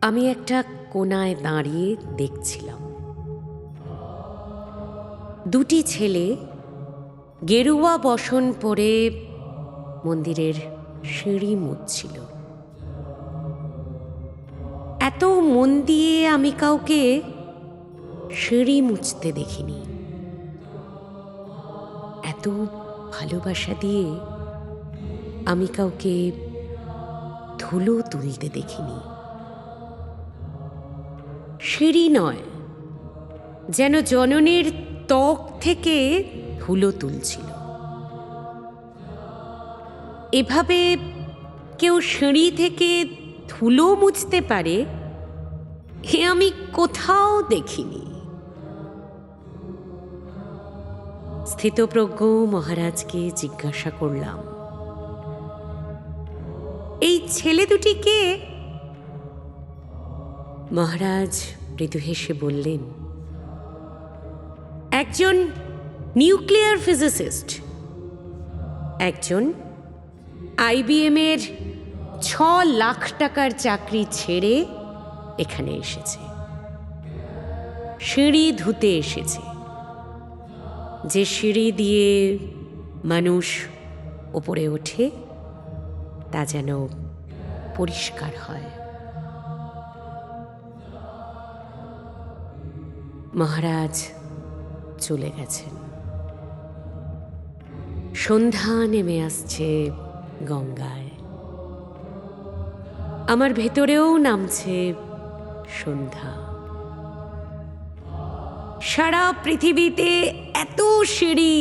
আমি একটা কোণায় দাঁড়িয়ে দেখছিলাম। দুটি ছেলে গেরুয়া বসন পরে মন্দিরের সিঁড়ি মুছছিল। এত মন দিয়ে আমি কাউকে সিঁড়ি মুছতে দেখিনি, এত ভালোবাসা দিয়ে আমি কাউকে ধুলো তুলতে দেখিনি। সিঁড়ি নয়, যেন জননীর ত্বক থেকে ধুলো তুলছিল। এভাবে কেউ সিঁড়ি থেকে ধুলো মুছতে পারে এ আমি কোথাও দেখিনি। স্থিতপ্রজ্ঞ মহারাজকে জিজ্ঞাসা করলাম, এই ছেলে দুটি কে? মহারাজ মৃদু হেসে বললেন, একজন নিউক্লিয়ার ফিজিসিস্ট, একজন IBM এর 6 লাখ টাকার চাকরি ছেড়ে এখানে এসেছে, সিঁড়ি ধুতে এসেছে। যে সিঁড়ি দিয়ে মানুষ ওপরে ওঠে তা যেন পরিষ্কার হয়। মহারাজ চলে গেছেন। সন্ধ্যা নেমে আসছে গঙ্গায়, আমার ভেতরেও নামছে সন্ধ্যা। সারা পৃথিবীতে এত সিঁড়ি,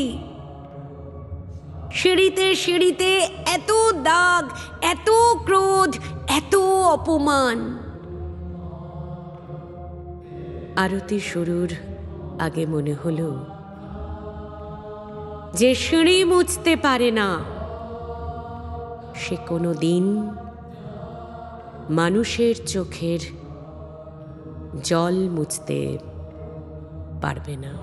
সিঁড়িতে সিঁড়িতে এত দাগ, এত ক্রোধ, এত অপমান। আরতি শুরুর আগে মনে হলো, যে সিঁড়ি মুছতে পারে না সে কোনো দিন মানুষের চোখের জল মুছতে পারবে না।